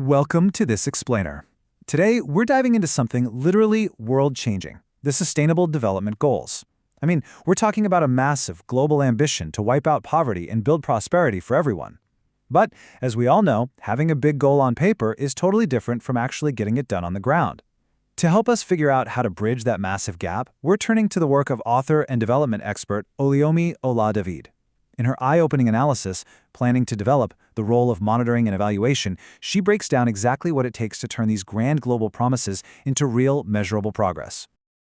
Welcome to This Explainer. Today, we're diving into something literally world-changing, the Sustainable Development Goals. We're talking about a massive global ambition to wipe out poverty and build prosperity for everyone. But, as we all know, having a big goal on paper is totally different from actually getting it done on the ground. To help us figure out how to bridge that massive gap, we're turning to the work of author and development expert Oluyomi Oladavid. In her eye-opening analysis, Planning to Develop, the role of monitoring and evaluation, she breaks down exactly what it takes to turn these grand global promises into real, measurable progress.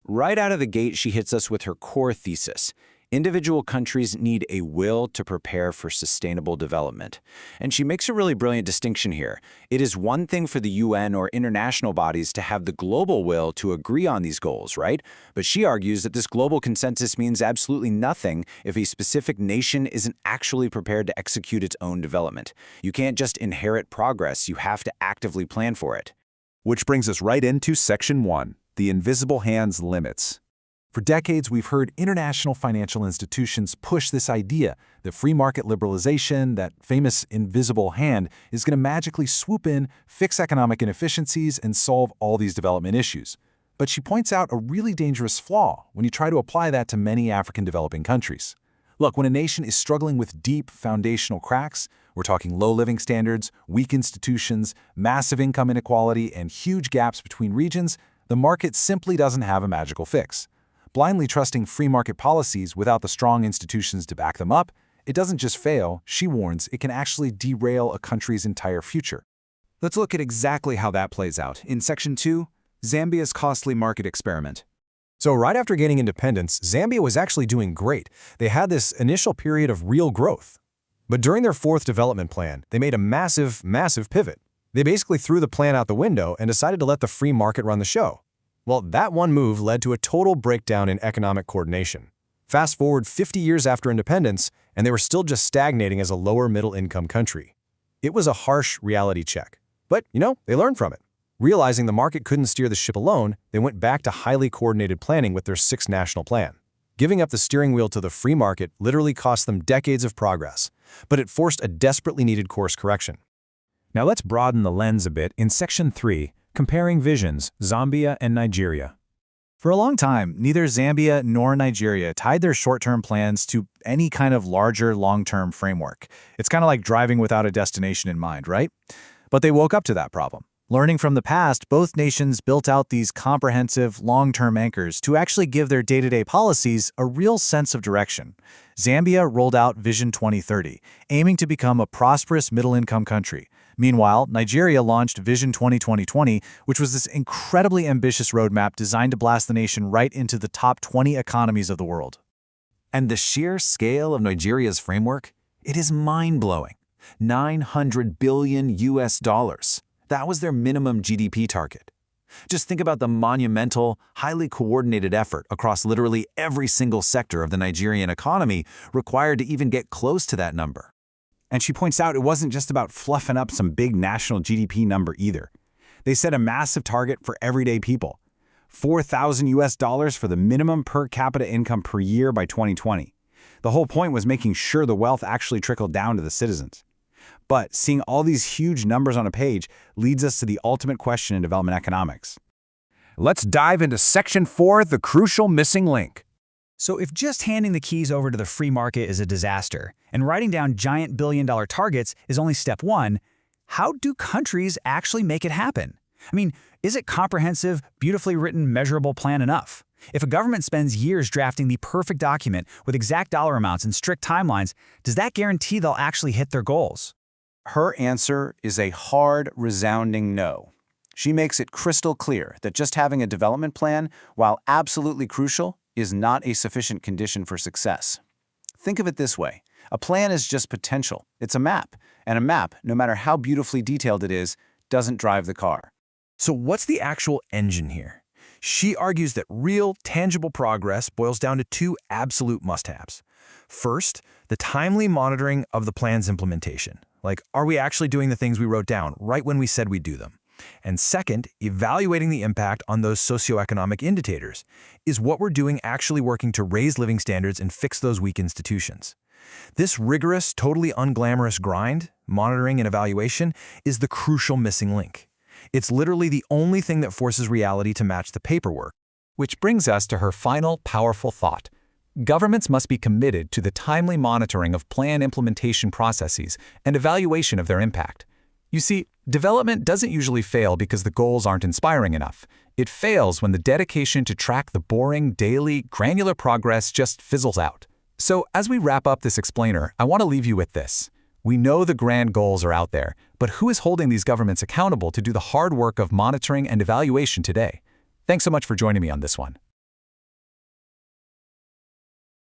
Right out of the gate, she hits us with her core thesis. Individual countries need a will to prepare for sustainable development. And she makes a really brilliant distinction here. It is one thing for the UN or international bodies to have the global will to agree on these goals, right? But she argues that this global consensus means absolutely nothing if a specific nation isn't actually prepared to execute its own development. You can't just inherit progress, you have to actively plan for it. Which brings us right into Section 1, the invisible hand's limits. For decades, we've heard international financial institutions push this idea that free market liberalization, that famous invisible hand, is going to magically swoop in, fix economic inefficiencies, and solve all these development issues. But she points out a really dangerous flaw when you try to apply that to many African developing countries. Look, when a nation is struggling with deep foundational cracks, we're talking low living standards, weak institutions, massive income inequality, and huge gaps between regions, the market simply doesn't have a magical fix. Blindly trusting free market policies without the strong institutions to back them up, it doesn't just fail, she warns, it can actually derail a country's entire future. Let's look at exactly how that plays out in Section 2, Zambia's costly market experiment. So right after gaining independence, Zambia was actually doing great. They had this initial period of real growth. But during their fourth development plan, they made a massive pivot. They basically threw the plan out the window and decided to let the free market run the show. Well, that one move led to a total breakdown in economic coordination. Fast forward 50 years after independence, and they were still just stagnating as a lower middle-income country. It was a harsh reality check. But, they learned from it. Realizing the market couldn't steer the ship alone, they went back to highly coordinated planning with their sixth national plan. Giving up the steering wheel to the free market literally cost them decades of progress, but it forced a desperately needed course correction. Now let's broaden the lens a bit in Section 3, Comparing Visions, Zambia and Nigeria. For a long time, neither Zambia nor Nigeria tied their short-term plans to any kind of larger long-term framework. It's kind of like driving without a destination in mind, right? But they woke up to that problem. Learning from the past, both nations built out these comprehensive, long-term anchors to actually give their day-to-day policies a real sense of direction. Zambia rolled out Vision 2030, aiming to become a prosperous middle-income country. Meanwhile, Nigeria launched Vision 2020, which was this incredibly ambitious roadmap designed to blast the nation right into the top 20 economies of the world. And the sheer scale of Nigeria's framework? It is mind-blowing. $900 billion. That was their minimum GDP target. Just think about the monumental, highly coordinated effort across literally every single sector of the Nigerian economy required to even get close to that number. And she points out it wasn't just about fluffing up some big national GDP number either. They set a massive target for everyday people. $4,000 for the minimum per capita income per year by 2020. The whole point was making sure the wealth actually trickled down to the citizens. But seeing all these huge numbers on a page leads us to the ultimate question in development economics. Let's dive into Section 4, the crucial missing link. So if just handing the keys over to the free market is a disaster, and writing down giant billion-dollar targets is only step one, how do countries actually make it happen? Is it comprehensive, beautifully written, measurable plan enough? If a government spends years drafting the perfect document with exact dollar amounts and strict timelines, does that guarantee they'll actually hit their goals? Her answer is a hard, resounding no. She makes it crystal clear that just having a development plan, while absolutely crucial, is not a sufficient condition for success. Think of it this way. A plan is just potential. It's a map. And a map, no matter how beautifully detailed it is, doesn't drive the car. So what's the actual engine here? She argues that real, tangible progress boils down to two absolute must-haves. First, the timely monitoring of the plan's implementation. Like, are we actually doing the things we wrote down right when we said we'd do them? And second, evaluating the impact on those socioeconomic indicators. Is what we're doing actually working to raise living standards and fix those weak institutions? This rigorous, totally unglamorous grind, monitoring and evaluation, is the crucial missing link. It's literally the only thing that forces reality to match the paperwork. Which brings us to her final powerful thought. Governments must be committed to the timely monitoring of plan implementation processes and evaluation of their impact. You see, development doesn't usually fail because the goals aren't inspiring enough. It fails when the dedication to track the boring, daily, granular progress just fizzles out. So, as we wrap up this explainer, I want to leave you with this. We know the grand goals are out there, but who is holding these governments accountable to do the hard work of monitoring and evaluation today? Thanks so much for joining me on this one.